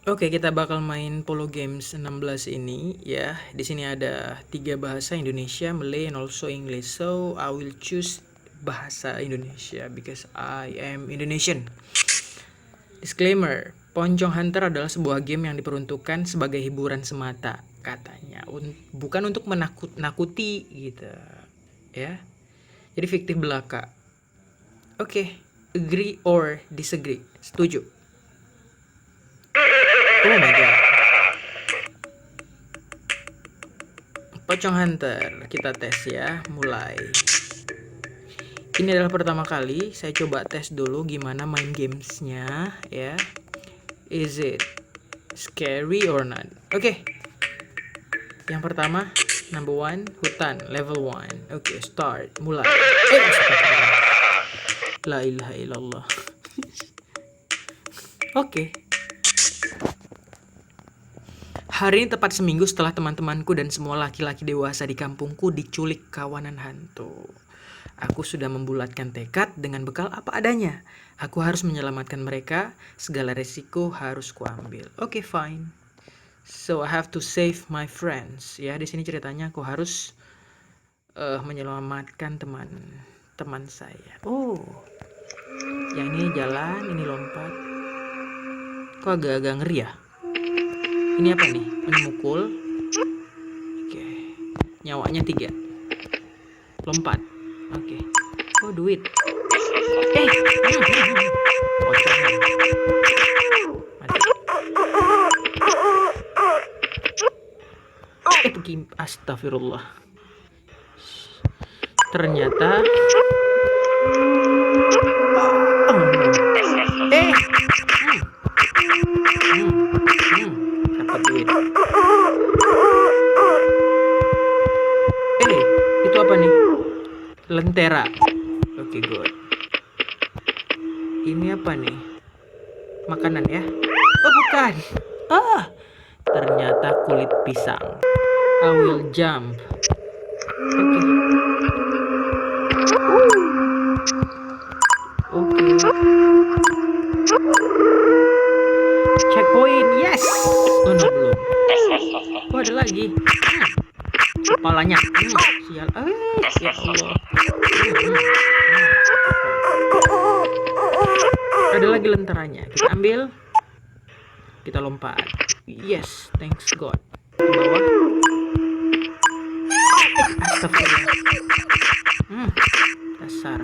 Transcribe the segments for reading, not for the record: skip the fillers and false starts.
Oke, kita bakal main Polo Games 16 ini ya. Di sini ada 3 bahasa Indonesia, Malay and also English. So, I will choose bahasa Indonesia because I am Indonesian. Disclaimer, Pocong Hunter adalah sebuah game yang diperuntukkan sebagai hiburan semata, katanya. Bukan untuk menakut-nakuti gitu. Ya. Jadi fiktif belaka. Oke, agree or disagree? Setuju? Oh my god. Pocong Hunter, kita tes ya, mulai. Ini adalah pertama kali saya coba tes dulu gimana main gamesnya ya. Is it scary or not? Oke. Yang pertama, number 1, hutan, level 1. Oke, start, mulai. La ilaha illallah. Oke. Hari ini tepat seminggu setelah teman-temanku dan semua laki-laki dewasa di kampungku diculik kawanan hantu. Aku sudah membulatkan tekad dengan bekal apa adanya. Aku harus menyelamatkan mereka, segala resiko harus kuambil. Oke, fine. So I have to save my friends. Ya, di sini ceritanya aku harus menyelamatkan teman saya. Oh. Yang ini jalan, ini lompat. Kok agak-agak ngeri ya? Ini apa nih? Ini mukul. Oke. Nyawanya 3. Lompat. Oke. Oh, duit. Pocong. Mati. Astagfirullah. Ternyata dapat duit. Itu apa nih? Lentera. Oke, good. Ini apa nih? Makanan ya? Oh, bukan. Ternyata kulit pisang. I will jump. Oke. Checkpoint, yes. Oh, no, belum. Oh, ada lagi. Kepalanya. Sial. Ya Allah. Ada lagi lenteranya. Kita ambil. Kita lompat. Yes, thanks God. Ke bawah. Astagfirullah. Dasar.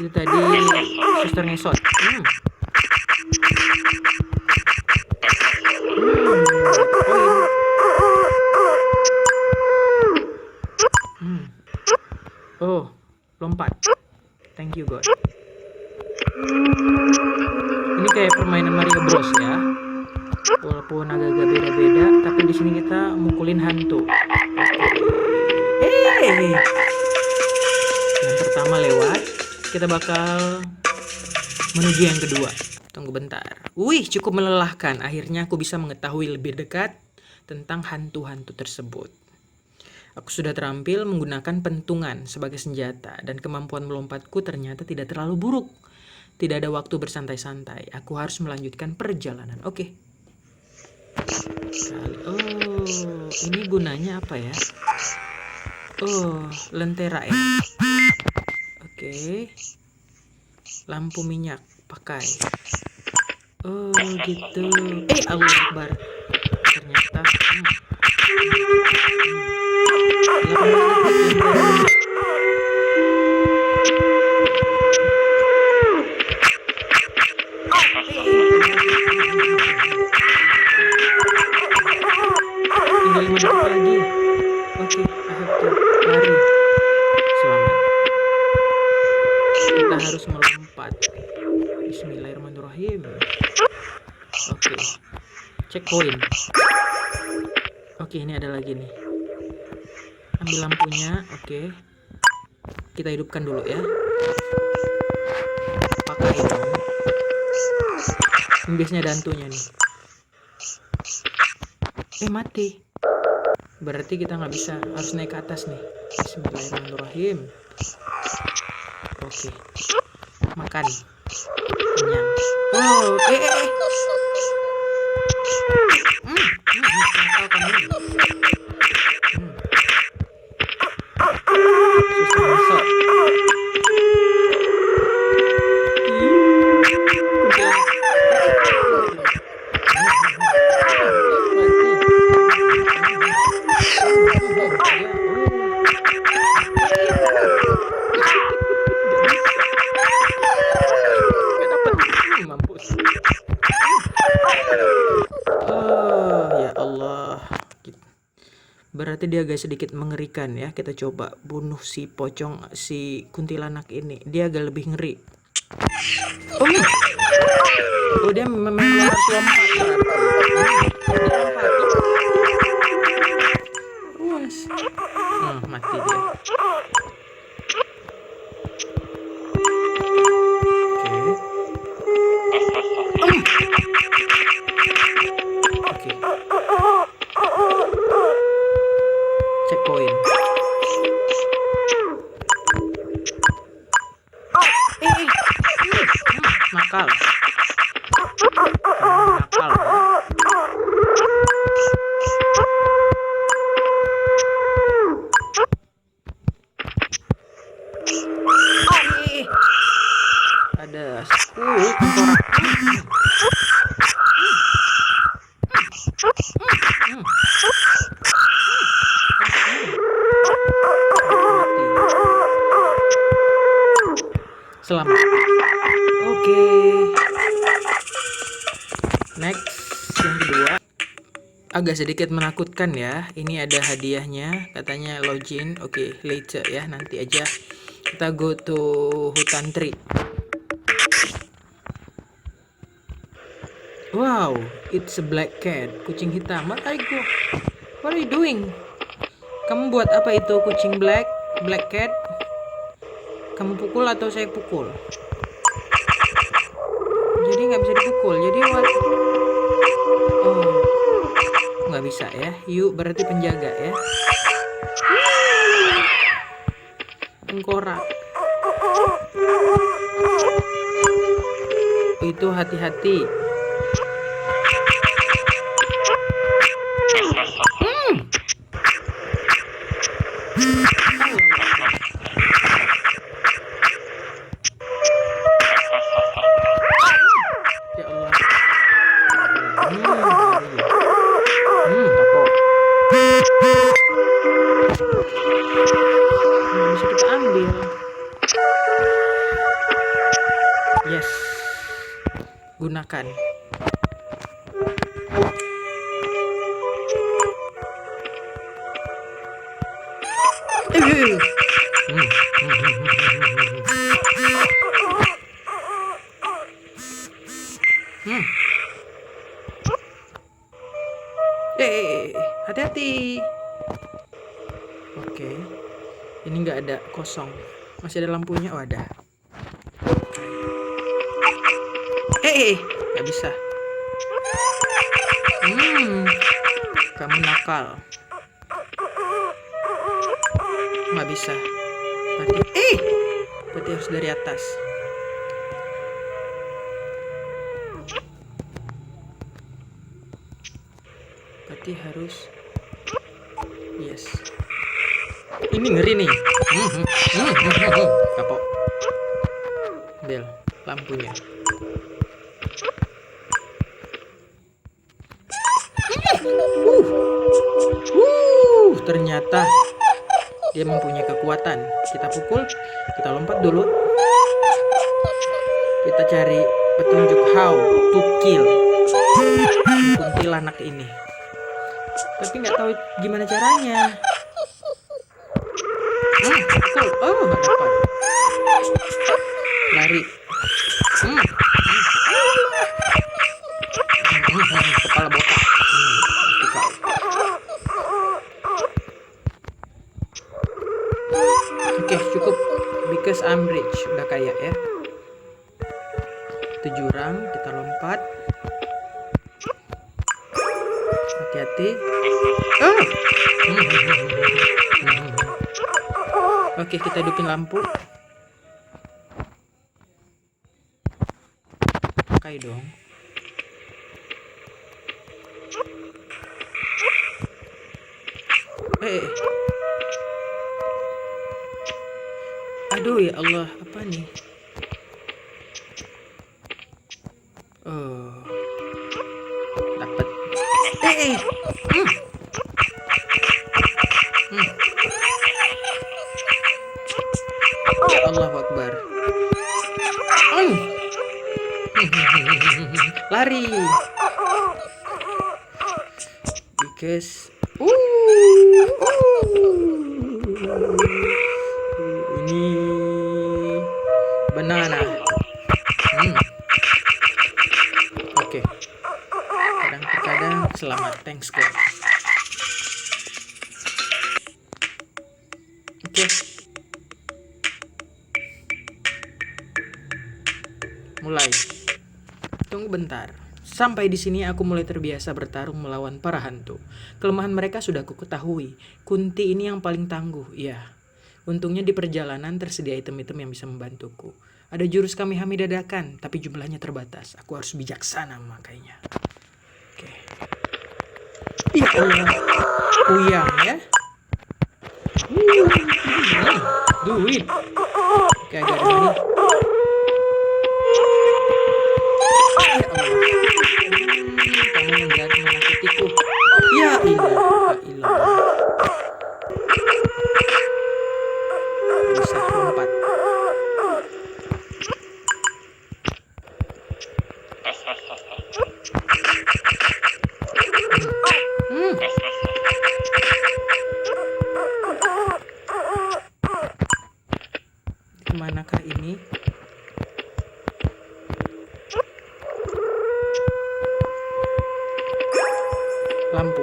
Itu tadi suster ngesot. Oh, lompat. Thank you God. Ini kayak permainan Mario Bros ya. Walaupun agak-agak beda-beda, tapi di sini kita mukulin hantu. Yang pertama lewat, kita bakal menuju yang kedua. Tunggu bentar. Wih, cukup melelahkan. Akhirnya aku bisa mengetahui lebih dekat tentang hantu-hantu tersebut. Aku sudah terampil menggunakan pentungan sebagai senjata dan kemampuan melompatku ternyata tidak terlalu buruk. Tidak ada waktu bersantai-santai. Aku harus melanjutkan perjalanan. Oke. Oh, ini gunanya apa ya? Oh, lentera ya. Oke. Lampu minyak pakai. Oh, gitu. Allah Akbar. Ternyata tinggal 5 detik lagi. Oke, I have to lari. Selamat. Kita harus melompat. Bismillahirrahmanirrahim. Oke. Checkpoint. Oke, ini ada lagi nih. Ambil lampunya. Oke. Kita hidupkan dulu ya. Pakai dong. Ini biasanya ada hantunya nih. Mati. Berarti kita nggak bisa, harus naik ke atas nih. Bismillahirrahmanirrahim. Oke. Makan. Kenyang. Oh, Nakal kamu. Susah masuk. Mampus. Oh ya Allah, berarti dia agak sedikit mengerikan ya. Kita coba bunuh si pocong, si kuntilanak ini. Dia agak lebih ngeri. Oh dia memang harus lompat berarti. Mati dia. Oke. Checkpoint. Nakal. Nakal. Ada 10 tengkorak. Selamat. Oke. Next, yang kedua agak sedikit menakutkan ya. Ini ada hadiahnya, katanya login. Oke, later ya, nanti aja. Kita go to hutan tree. Wow, it's a black cat. Kucing hitam. What are you doing? Kamu buat apa itu, kucing black cat? Kamu pukul atau saya pukul? Jadi nggak bisa dipukul. Jadi nggak bisa ya. Yuk berarti penjaga ya. Tengkorak. Itu hati-hati. Bisa kita ambil. Yes, gunakan. Hati-hati. Oke, ini nggak ada, kosong. Masih ada lampunya. Oh ada. Nggak bisa. Kamu nakal. Nggak bisa. Berarti harus dari atas. Berarti harus. Yes. Ini ngeri nih. Kapok. Ambil lampunya. Ternyata dia mempunyai kekuatan. Kita pukul, kita lompat dulu. Kita cari petunjuk how to kill kuntilanak ini. Tapi nggak tahu gimana caranya. Pukul. Oh, nggak dapat. Lari. Kepala botak. Oke, cukup. Because I'm rich. Udah kaya ya. Itu jurang, kita lompat. Hati-hati. Oke, kita hidupin lampu. Pakai dong. Eh. Aduh ya Allah, apa nih? Oh, dapat. Eh. Ya Allah Akbar. Lari. Because ini banana. Oke. Kadang-kadang selamat, thanks God. Oke. Mulai. Tunggu bentar. Sampai di sini aku mulai terbiasa bertarung melawan para hantu. Kelemahan mereka sudah aku ketahui. Kunti ini yang paling tangguh, ya. Untungnya di perjalanan tersedia item-item yang bisa membantuku. Ada jurus Kamehame dadakan, tapi jumlahnya terbatas. Aku harus bijaksana makanya. Oke. Ih, uyang ya. Duit. Oke, agak ada nih. Kamu menjadi menakutiku. Ya ilah. Bisa lompat. Kemanakah ini? Lampu.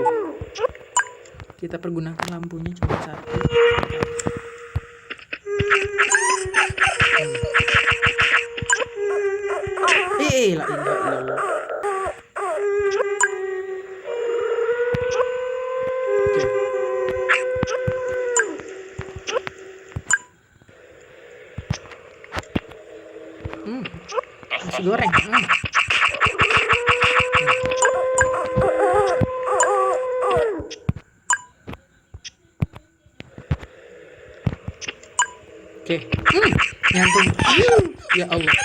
Kita pergunakan lampunya cuma satu. La ilaha illallah. Nasi goreng. Oke. Nyantum. Ya Allah.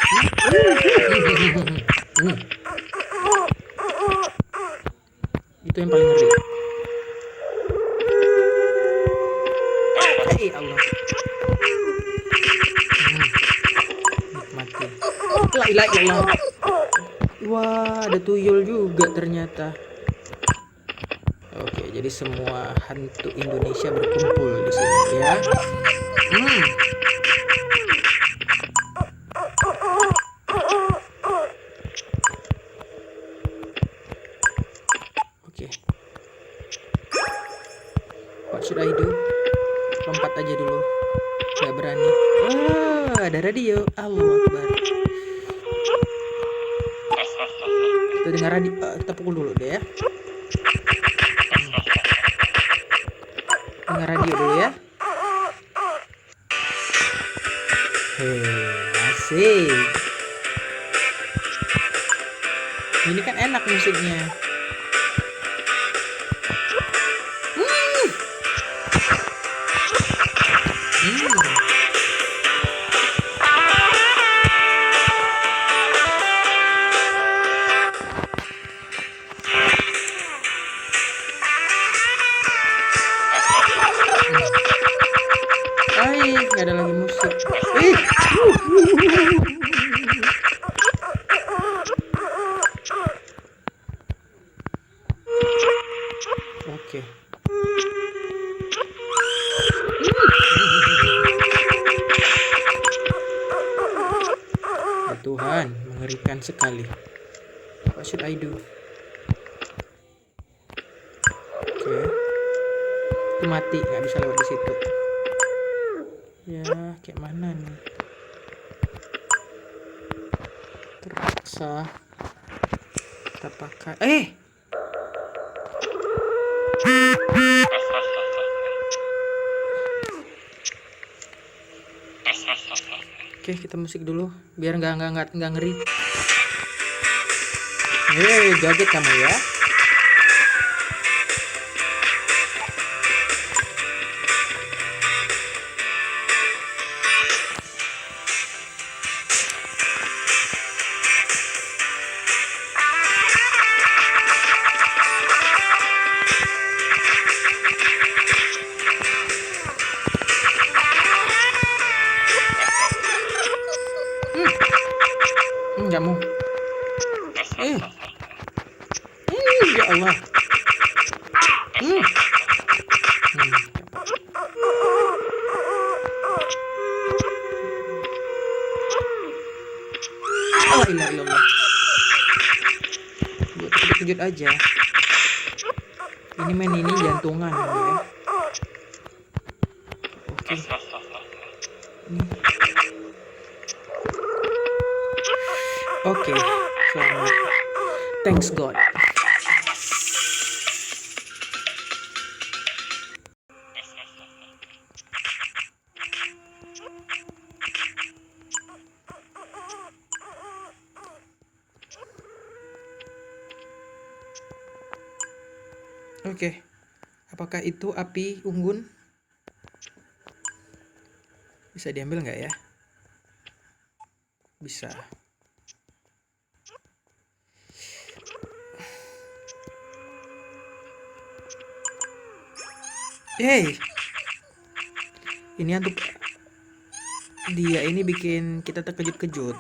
Itu yang paling ngeri. Allah. Nikmati. La ilaha illallah. Wah, ada tuyul juga ternyata. Oke, jadi semua hantu Indonesia berkumpul di sini ya. Oke. What should I do? Lompat aja dulu. Gak berani. Ada radio. Allahu Akbar. Kita dengar radio. Kita pukul dulu deh ya. Dengar radio dulu ya. Asik. Ini kan enak musiknya. Nggak ada lagi musik. Oke. Ya Tuhan, mengerikan sekali. What should I do? Oke. Itu mati, nggak bisa lewat di situ. Ya, kayak mana nih? Terpaksa kita pakai. Oke, kita musik dulu biar nggak ngeri. Joget kamu ya. Nggak mau. Ya Allah. Hmm. Oh, ilah ilallah. Buat terkejut aja. Ini main ini jantungan ini ya. Oke. Ini. Oke. Selamat. Thanks God. Oke. Apakah itu api unggun? Bisa diambil nggak ya? Bisa. Hey. Ini untuk dia ini bikin kita terkejut-kejut.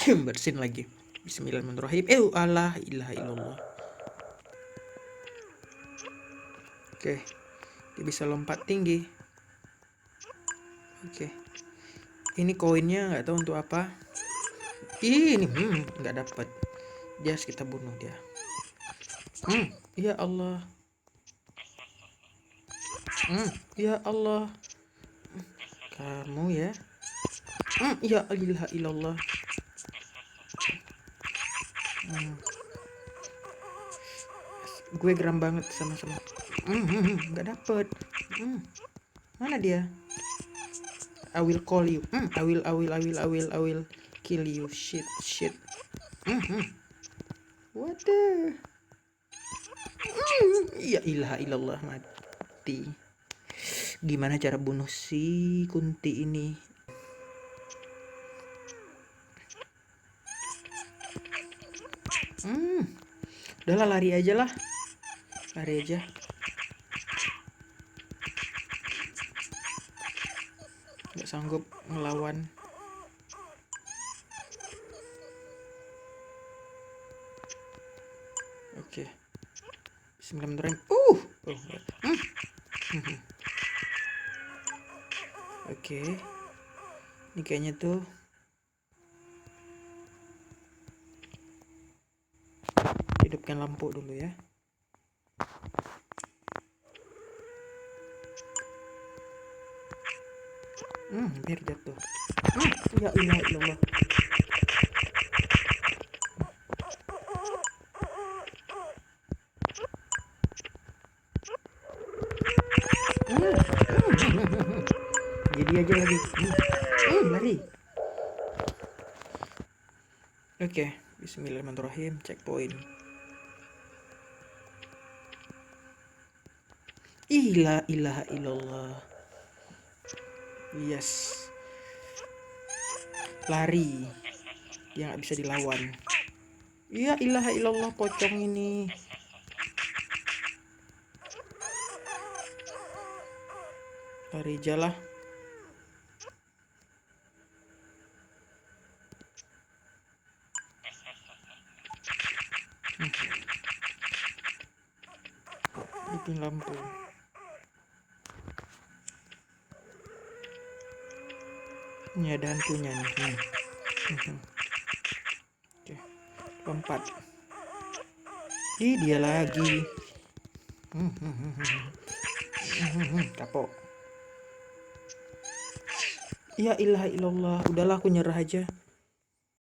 Bersin lagi. Bismillahirrahmanirrahim. Allah ilaha illallah. Oke. Dia bisa lompat tinggi. Oke. Ini koinnya nggak tahu untuk apa. Ini nggak dapat. Dia harus kita bunuh dia. Ya Allah. Ya Allah. Kamu ya. Ya ilaha illallah. Gue geram banget sama-sama. Nggak dapet. Mana dia? I will call you. I will kill you. Shit. What the? Ya ilaha illallah, mati. Gimana cara bunuh si Kunti ini? Udahlah, lari aja lah. Lari aja. Gak sanggup ngelawan. Oke. Bismillahirrahmanirrahim. Oke. Ini kayaknya tuh hidupkan lampu dulu ya. Biar jatuh. Ya ilaha illallah. Jadi aja lagi. Lari. Oke. Bismillahirrahmanirrahim. Checkpoint. La ilaha illallah. Yes. Lari. Dia nggak bisa dilawan. Ya ilaha illallah, pocong ini. Lari jalah. Bikin lampu. Ini ada hantunya nih. Oke. Lompat. Dia lagi. Kapok. Ya ilaha illallah. Udahlah, aku nyerah aja.